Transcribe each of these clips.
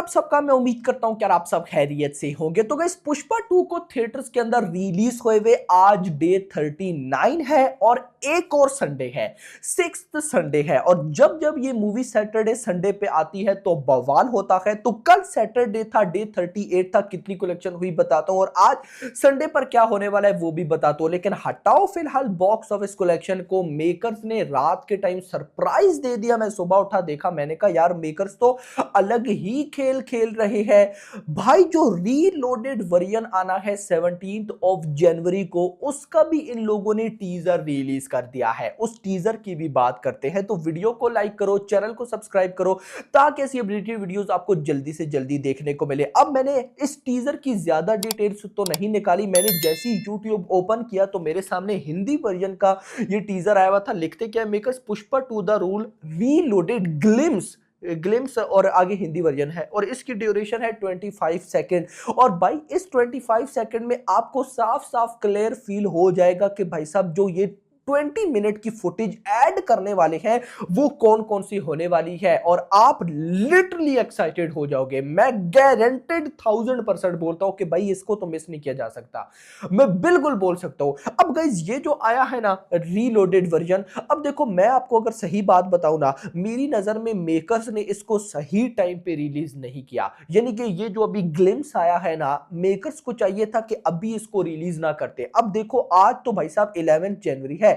आप सबका? मैं उम्मीद करता हूं कि आप सब खैरियत से होंगे। तो गाइस पुष्पा 2 को थिएटर्स के अंदर रिलीज हुए हुए आज डे 39 है और एक और संडे है, 6th संडे है। और जब जब ये मूवी सैटरडे संडे पे आती है तो बवाल होता है। तो कल सैटरडे था, डे 38 था, कितनी कलेक्शन हुई बताता हूं और आज संडे पर क्या होने वाला है वो भी बताता हूं। लेकिन हटाओ फिलहाल बॉक्स ऑफिस कलेक्शन को, मेकर्स ने रात के टाइम सरप्राइज दे दिया। मैं सुबह उठा देखा, मैंने कहा यार मेकर्स तो अलग ही खेल खेल रहे हैं भाई। जो रीलोडेड वर्जन आना है 17th ऑफ जनवरी को, उसका भी इन लोगों ने टीजर रिलीज कर दिया है। उस टीजर की भी बात करते हैं। तो वीडियो को लाइक करो, चैनल को सब्सक्राइब करो ताकि ऐसी अपडेटेड वीडियोस आपको जल्दी से जल्दी देखने को मिले। अब मैंने इस टीजर की ज्यादा डिटेल्स तो नहीं निकाली, मैंने जैसे ही यूट्यूब ओपन किया तो मेरे सामने हिंदी वर्जन का ये टीजर आया हुआ था। लिखते क्या, makers Pushpa two the rule reloaded glimpse और आगे हिंदी वर्जन है और इसकी ड्यूरेशन है 25 सेकंड। और भाई इस 25 सेकंड में आपको साफ साफ क्लियर फील हो जाएगा कि भाई साहब जो ये 20 मिनट की फुटेज ऐड करने वाले हैं वो कौन कौन सी होने वाली है। और आप लिटरली एक्साइटेड हो जाओगे। मैं गारंटेड 1000% बोलता हूं कि भाई इसको तो मिस नहीं किया जा सकता। मैं बिल्कुल बोल सकता हूं। अब गाइस ये जो आया है ना रीलोडेड वर्जन, अब देखो मैं आपको अगर सही बात बताऊं ना, मेरी नजर में मेकर्स ने इसको सही टाइम पे रिलीज नहीं किया। यानी कि ये जो अभी ग्लिम्स आया है ना, मेकर्स को चाहिए था कि अभी इसको रिलीज ना करते। अब देखो आज तो भाई साहब 11 जनवरी है,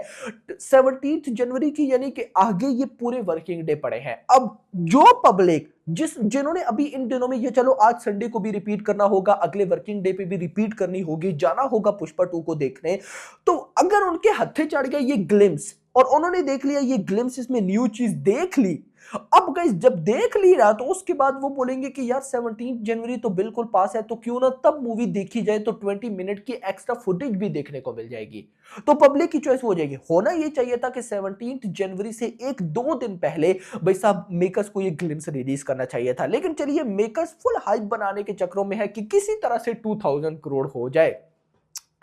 17 जनवरी की, यानी कि आगे ये पूरे वर्किंग डे पड़े हैं। अब जो पब्लिक जिन्होंने अभी इन दिनों में, ये चलो आज संडे को भी रिपीट करना होगा, अगले वर्किंग डे पे भी रिपीट करनी होगी, जाना होगा पुष्पा 2 को देखने, तो अगर उनके हत्थे चढ़ गया ये ग्लिम्स और उन्होंने देख लिया ये ग्लिम्स, इसमें न्यू चीज देख ली, अब गाइस जब देख ली ना तो उसके बाद वो बोलेंगे कि यार 17 जनवरी तो बिल्कुल पास है, तो क्यों ना तब मूवी देखी जाए, तो 20 मिनट की एक्स्ट्रा फुटेज भी देखने को मिल जाएगी। तो पब्लिक की चॉइस हो जाएगी। होना ये चाहिए था कि 17 जनवरी से एक दो दिन पहले भाई साहब मेकर्स को ये ग्लिम्स रिलीज करना चाहिए था। लेकिन चलिए मेकर्स फुल हाइप बनाने के चक्रों में है कि किसी तरह से 2000 करोड़ हो जाए।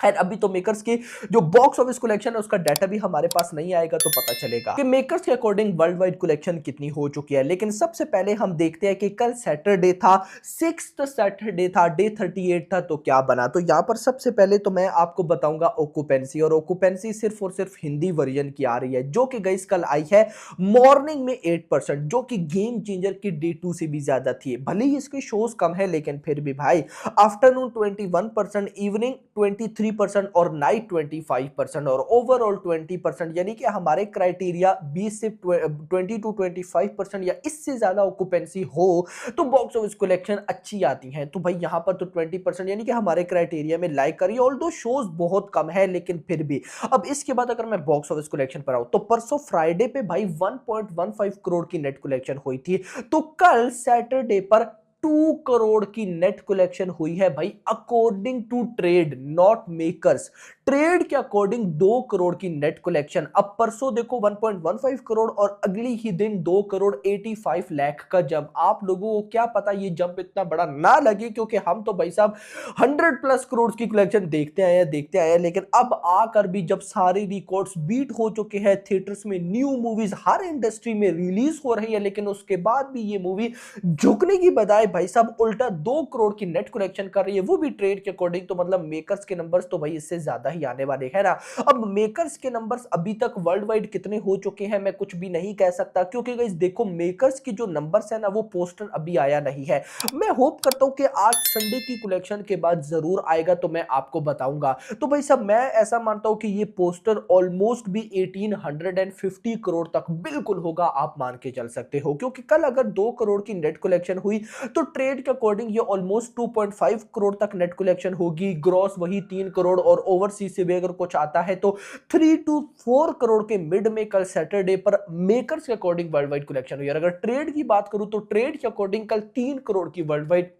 खैर अभी तो मेकर्स के जो बॉक्स ऑफिस कलेक्शन है उसका डाटा भी हमारे पास नहीं आएगा तो पता चलेगा कि मेकर्स के अकॉर्डिंग वर्ल्ड वाइड कलेक्शन कितनी हो चुकी है। लेकिन सबसे पहले हम देखते हैं कि कल सैटरडे था, 6th सैटरडे था, डे 38 था, तो क्या बना। तो यहां पर सबसे पहले तो मैं आपको बताऊंगा ऑक्यूपेंसी, और ऑक्यूपेंसी सिर्फ और सिर्फ हिंदी वर्जन की आ रही है जो कि गाइस कल आई है मॉर्निंग में 8%, जो कि गेम चेंजर की डे 2 से भी ज्यादा थी। भले ही इसके शोज कम है लेकिन फिर भी भाई आफ्टरनून 21%, इवनिंग 23% और नाइट 25% और ओवरऑल 20%, यानी कि हमारे क्राइटेरिया 20 से 20 टू 25% या इससे ज्यादा ऑक्यूपेंसी हो तो बॉक्स ऑफिस कलेक्शन अच्छी आती है। तो भाई यहां पर तो 20% यानी कि हमारे क्राइटेरिया में लाइक करिए। ऑल दो शोज बहुत कम है लेकिन फिर भी। अब इसके बाद अगर मैं बॉक्स ऑफिस कलेक्शन पर आऊं तो परसों फ्राइडे पे भाई 1.15 करोड़ की नेट कलेक्शन हुई थी। तो कल सैटरडे पर 2 करोड़ की नेट कलेक्शन हुई है भाई, according to trade, not makers. Trade के अकॉर्डिंग 2 करोड़ की नेट कलेक्शन। अब परसों देखो 1.15 करोड़ और अगली ही दिन 2 करोड़ 85 लाख का जंप। आप लोगों को क्या पता ये जंप इतना बड़ा ना लगे, क्योंकि हम तो भाई साहब 100+ करोड़ की कलेक्शन देखते आए हैं। लेकिन अब आकर भी जब सारे रिकॉर्ड्स बीट हो चुके हैं, थिएटर्स में न्यू मूवीज हर इंडस्ट्री में रिलीज हो रही है, लेकिन उसके बाद भी ये मूवी झुकने की बजाय भाई साहब उल्टा 2 करोड़ की नेट कलेक्शन कर रही है, वो भी ट्रेड के अकॉर्डिंग। तो मतलब मेकर्स के नंबर्स तो भाई इससे ज्यादा ही आने वाले हैं ना। अब मेकर्स के नंबर्स अभी तक वर्ल्ड वाइड कितने हो चुके हैं मैं कुछ भी नहीं कह सकता, क्योंकि गाइस देखो मेकर्स की जो नंबर्स है ना वो पोस्टर अभी आया नहीं है। मैं होप करता हूं कि आज संडे की कलेक्शन के बाद जरूर आएगा तो मैं आपको बताऊंगा। तो भाई साहब मैं ऐसा मानता हूं कि ये पोस्टर ऑलमोस्ट भी 1850 करोड़ तक बिल्कुल होगा, आप मान के चल सकते हो। क्योंकि कल अगर 2 करोड़ की नेट कलेक्शन हुई तो ट्रेड के अकॉर्डिंग ये ऑलमोस्ट 2.5 करोड़ तक नेट कलेक्शन होगी। ग्रॉस वही 3 करोड़ और ओवरसीज से भी अगर कुछ आता है तो 3 to 4 करोड़ के मिड में कल सैटरडे पर मेकर्स के अकॉर्डिंग वर्ल्ड वाइड कलेक्शन हुई। अगर ट्रेड की बात करूं तो ट्रेड के अकॉर्डिंग कल 3 करोड़ की world wide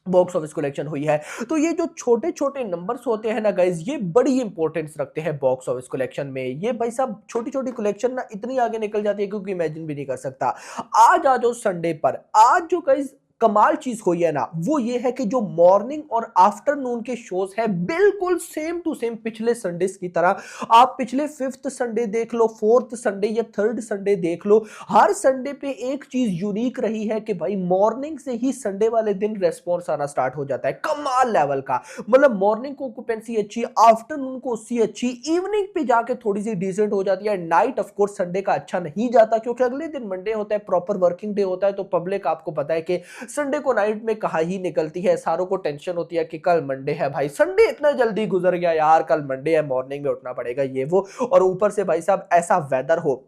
box office collection हुई है। तो ये जो छोटे छोटे नंबर्स होते हैं ना गाइज, ये बड़ी इंपॉर्टेंस रखते हैं बॉक्स ऑफिस कलेक्शन में। ये भाई साहब छोटी छोटी कलेक्शन ना इतनी आगे निकल जाती है क्योंकि इमेजिन भी नहीं कर सकता। आज आ जाओ संडे पर, आज जो गाइज कमाल चीज हुई है ना, वो ये है कि जो मॉर्निंग और आफ्टरनून के शोज है बिल्कुल सेम टू सेम पिछले संडेज की तरह। आप पिछले फिफ्थ संडे देख लो, फोर्थ संडे या थर्ड संडे देख लो, हर संडे पे एक चीज यूनिक रही है कि भाई मॉर्निंग से ही संडे वाले दिन रेस्पॉन्स आना स्टार्ट हो जाता है कमाल लेवल का। मतलब मॉर्निंग को ऑक्यूपेंसी अच्छी, आफ्टरनून को उससे अच्छी, इवनिंग पे जाके थोड़ी सी डिसेंट हो जाती है। नाइट ऑफ कोर्स संडे का अच्छा नहीं जाता क्योंकि अगले दिन मंडे होता है, प्रॉपर वर्किंग डे होता है, तो पब्लिक आपको पता है कि संडे को नाइट में कहाँ ही निकलती है। सारों को टेंशन होती है कि कल मंडे है, भाई संडे इतना जल्दी गुजर गया यार, कल मंडे है, मॉर्निंग में उठना पड़ेगा ये वो। और ऊपर से भाई साहब ऐसा वेदर हो,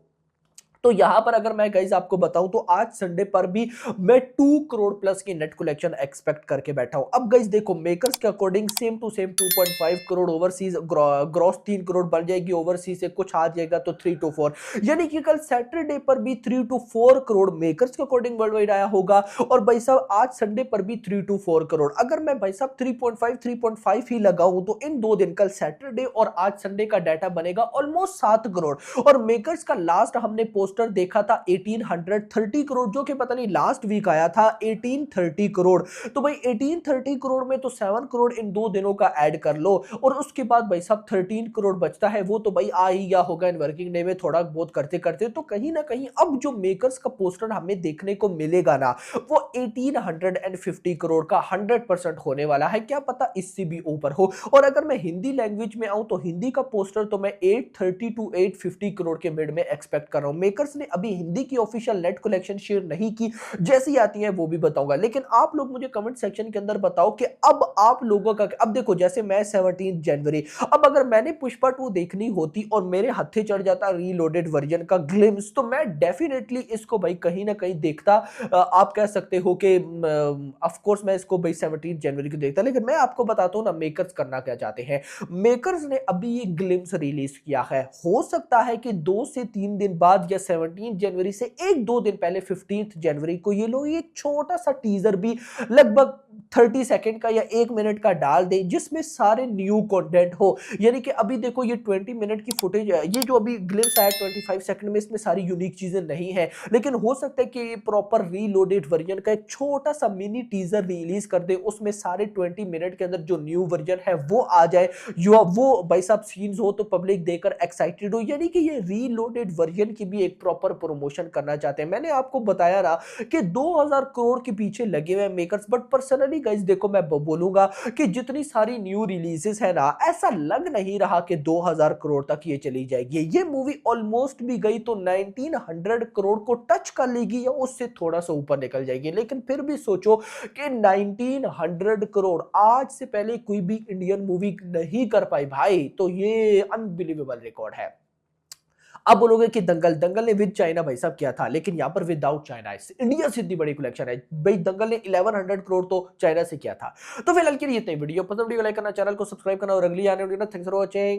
तो यहां पर अगर मैं गाइस आपको बताऊं तो आज संडे पर भी मैं 2 करोड़ प्लस की नेट कलेक्शन एक्सपेक्ट करके बैठा हूं। अब गाइस देखो मेकर्स के according same to same 2.5 crore overseas gross 3 crore बन जाएगी, ओवरसीज से कुछ आ जाएगा तो 3 to 4, यानी कि कल सैटरडे पर भी 3 to 4 करोड़ मेकर्स के अकॉर्डिंग वर्ल्ड वाइड आया होगा। और भाई साहब आज संडे पर भी 3 to 4 करोड़, अगर मैं भाई साहब 3.5 ही लगाऊं तो इन 2 दिन कल सैटरडे और आज संडे का डाटा बनेगा ऑलमोस्ट 7 करोड़। और मेकर्स का लास्ट हमने पोस्टर देखा था 1830 करोड़, जो कि पता नहीं लास्ट वीक आया था 1830 करोड़। तो भाई 1830 करोड़ में तो 7 करोड़ इन 2 दिनों का ऐड कर लो, और उसके बाद भाई साहब 13 करोड़ बचता है, वो तो भाई आ ही गया होगा इन वर्किंग डे में थोड़ा बहुत करते करते। तो कहीं ना कहीं अब जो मेकर्स का पोस्टर हमें देखने को मिलेगा ना, वो 1850 करोड़ का 100% होने वाला है, क्या पता इससे भी ऊपर हो। और अगर मैं हिंदी लैंग्वेज में आऊं तो हिंदी का पोस्टर तो मैं 830 to 850 करोड़ के मिड में एक्सपेक्ट कर रहा हूं। मेकर्स ने अभी हिंदी की ऑफिशियल नेट कलेक्शन शेयर नहीं की, जैसी आती है वो भी बताऊंगा। लेकिन आप लोग मुझे कमेंट सेक्शन के अंदर बताओ कि अब आप लोगों का, अब देखो जैसे मैं 17 जनवरी, अब अगर मैंने पुष्पा 2 देखनी होती और मेरे हत्थे चढ़ जाता रीलोडेड वर्जन का ग्लिम्स, तो मैं डेफिनेटली इसको भाई कहीं ना कहीं देखता। आप कह सकते हो कि ऑफ कोर्स मैं इसको भाई 17 जनवरी को देखता, लेकिन मैं आपको बताता हूं ना मेकर्स करना क्या चाहते हैं। मेकर्स ने अभी ये ग्लिम्स रिलीज किया है, हो सकता है कि 2 से 3 दिन बाद या 17 जनवरी से 1-2 दिन पहले 15 जनवरी को ये लोग एक छोटा सा टीजर भी लगभग 30 सेकंड का या 1 मिनट का डाल दे, जिसमें सारे न्यू कंटेंट हो। यानी कि अभी देखो ये 20 मिनट की फुटेज, ये जो अभी ग्लिम्स आया 25 सेकंड में, इसमें सारी यूनिक चीजें नहीं है, लेकिन हो सकता है कि ये प्रॉपर रीलोडेड वर्जन का एक छोटा सा मिनी टीजर रिलीज कर दे, उसमें सारे 20 मिनट के अंदर जो न्यू वर्जन है वो आ जाए, जो वो भाई साहब सीन्स हो तो पब्लिक देखकर एक्साइटेड हो। यानी कि ये रीलोडेड वर्जन की भी एक प्रॉपर प्रमोशन करना चाहते हैं। मैंने आपको बताया ना कि 2000 करोड़ के पीछे लगे हुए मेकर्स, बट पर्सनली गाइस देखो मैं बोलूंगा कि जितनी सारी न्यू रिलीजेस है ना, ऐसा लग नहीं रहा कि 2000 करोड़ तक ये चली जाएगी। ये मूवी ऑलमोस्ट भी गई तो 1900 करोड़ को टच कर लेगी या उससे थोड़ा सा ऊपर निकल जाएगी। लेकिन फिर भी सोचो कि 1900 करोड़ आज से पहले कोई भी इंडियन मूवी नहीं कर पाई भाई, तो ये अनबिलीवेबल रिकॉर्ड है। अब बोलोगे कि दंगल, दंगल ने विद चाइना भाई साहब किया था, लेकिन यहां पर विदाउट चाइना है, इंडिया से इतनी बड़ी कलेक्शन है भाई। दंगल ने 1100 करोड़ तो चाइना से किया था। तो फिलहाल के लिए इतनी वीडियो पसंद, वीडियो लाइक करना, चैनल को सब्सक्राइब करना और अगली आने वाली थैंक्स फॉर वॉचिंग।